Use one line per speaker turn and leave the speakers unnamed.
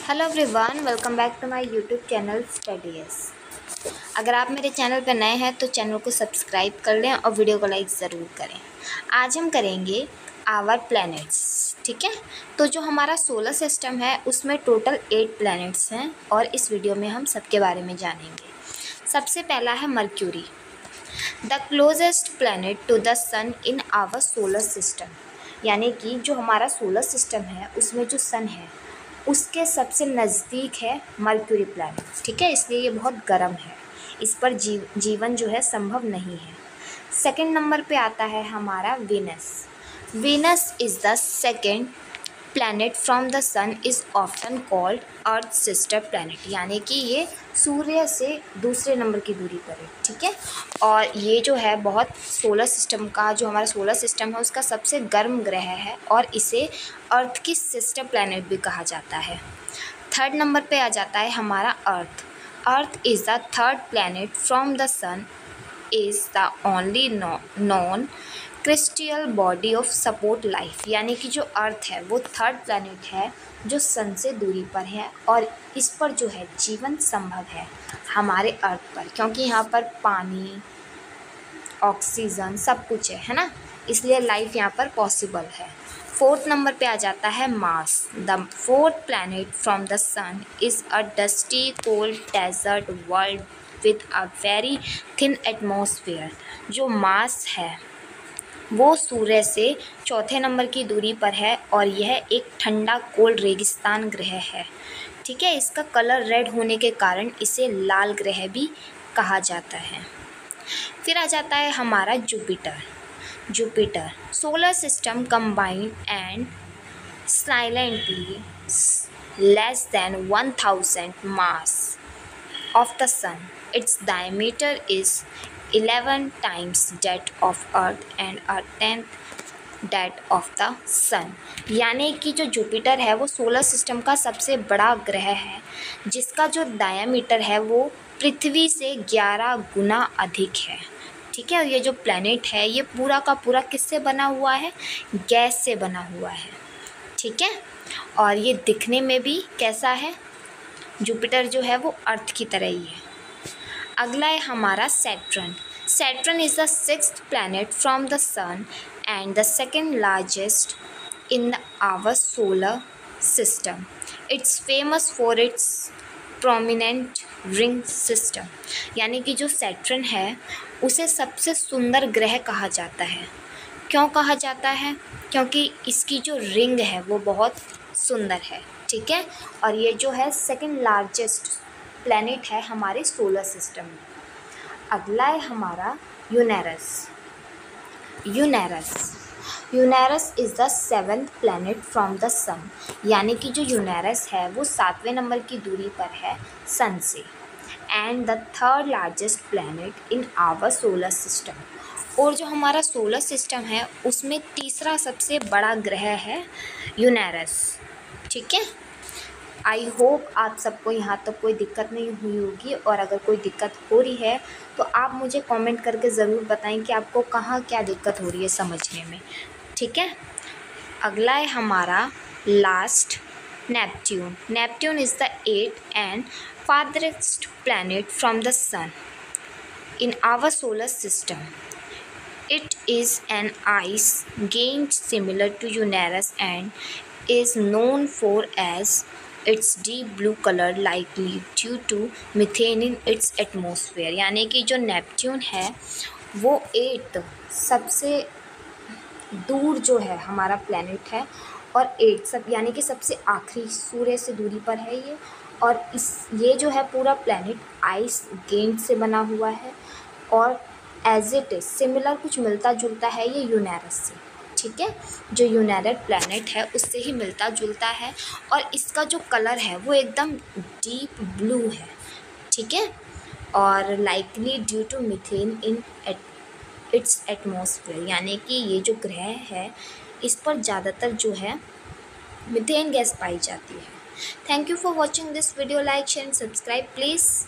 Hello everyone, welcome back to my YouTube channel studies. अगर आप मेरे चैनल पर नए हैं तो चैनल को सब्सक्राइब कर लें और वीडियो को लाइक ज़रूर करें। आज हम करेंगे आवर प्लैनेट्स, ठीक है। तो जो हमारा सोलर सिस्टम है उसमें टोटल 8 प्लैनेट्स हैं और इस वीडियो में हम सबके बारे में जानेंगे। सबसे पहला है Mercury, the closest planet to the sun in our solar system. यानी कि जो हमारा सोलर सिस्टम है उसमें जो सन है उसके सबसे नज़दीक है मर्क्यूरी प्लैनेट, ठीक है। इसलिए ये बहुत गर्म है, इस पर जीवन जो है संभव नहीं है। सेकंड नंबर पे आता है हमारा Venus. Venus is the second planet from the sun is often called Earth sister planet. यानी कि ये सूर्य से दूसरे नंबर की दूरी पर है, ठीक है। और ये जो है बहुत सोलर सिस्टम का, जो हमारा सोलर सिस्टम है उसका सबसे गर्म ग्रह है और इसे अर्थ की सिस्टर प्लैनेट भी कहा जाता है। थर्ड नंबर पे आ जाता है हमारा earth. Earth is the third planet from the sun, is the only known celestial body of support life. यानी कि जो अर्थ है वो थर्ड प्लैनेट है जो सन से दूरी पर है और इस पर जो है जीवन संभव है हमारे अर्थ पर, क्योंकि यहाँ पर पानी, ऑक्सीजन सब कुछ है ना, इसलिए लाइफ यहाँ पर पॉसिबल है। फोर्थ नंबर पे आ जाता है Mars. The fourth planet from the sun is a dusty cold desert world with a very thin atmosphere. जो मार्स है वो सूर्य से चौथे नंबर की दूरी पर है और यह एक ठंडा कोल्ड रेगिस्तान ग्रह है, ठीक है। इसका कलर रेड होने के कारण इसे लाल ग्रह भी कहा जाता है। फिर आ जाता है हमारा Jupiter. Jupiter solar system combined and silently less than 1000 mass of the sun. Its diameter is 11 times that of Earth and a tenth that of the sun. यानी कि जो जुपिटर है वो सोलर सिस्टम का सबसे बड़ा ग्रह है जिसका जो डायमीटर है वो पृथ्वी से 11 गुना अधिक है, ठीक है। और ये जो प्लैनेट है ये पूरा का पूरा किससे बना हुआ है? गैस से बना हुआ है, ठीक है। और ये दिखने में भी कैसा है? जुपिटर जो है वो अर्थ की तरह ही है। अगला है हमारा Saturn. Saturn is the sixth planet from the sun and the second largest in our solar system. It's famous for its prominent ring system. यानी कि जो सैटर्न है उसे सबसे सुंदर ग्रह कहा जाता है। क्यों कहा जाता है? क्योंकि इसकी जो रिंग है वो बहुत सुंदर है, ठीक है। और ये जो है सेकंड लार्जेस्ट प्लैनेट है हमारे सोलर सिस्टम में। अगला है हमारा Uranus. Uranus is the seventh planet from the sun. यानी कि जो यूरेनस है वो 7वें नंबर की दूरी पर है सन से and the third largest planet in our solar system. और जो हमारा सोलर सिस्टम है उसमें तीसरा सबसे बड़ा ग्रह है यूरेनस, ठीक है। आई होप आप सबको यहाँ तक कोई दिक्कत नहीं हुई होगी, और अगर कोई दिक्कत हो रही है तो आप मुझे कमेंट करके ज़रूर बताएं कि आपको कहाँ क्या दिक्कत हो रही है समझने में, ठीक है। अगला है हमारा last Neptune. Neptune is the 8th and farthest planet from the sun in our solar system. It is an ice giant similar to Uranus and is known for as its deep blue color, likely due to methane in its atmosphere. यानी कि जो Neptune है वो 8th सबसे दूर जो है हमारा प्लैनेट है और 8 सब यानी कि सबसे आखिरी सूर्य से दूरी पर है ये। और ये जो है पूरा प्लैनेट आइस गेंट से बना हुआ है और एज इट इज़ सिमिलर कुछ मिलता जुलता है ये यूरेनस से, ठीक है। जो यूरेनस प्लैनेट है उससे ही मिलता जुलता है और इसका जो कलर है वो एकदम डीप ब्लू है, ठीक है। और likely due to methane in its atmosphere. यानी कि ये जो ग्रह है इस पर ज़्यादातर जो है मीथेन गैस पाई जाती है। Thank you for watching this video. Like share and subscribe please.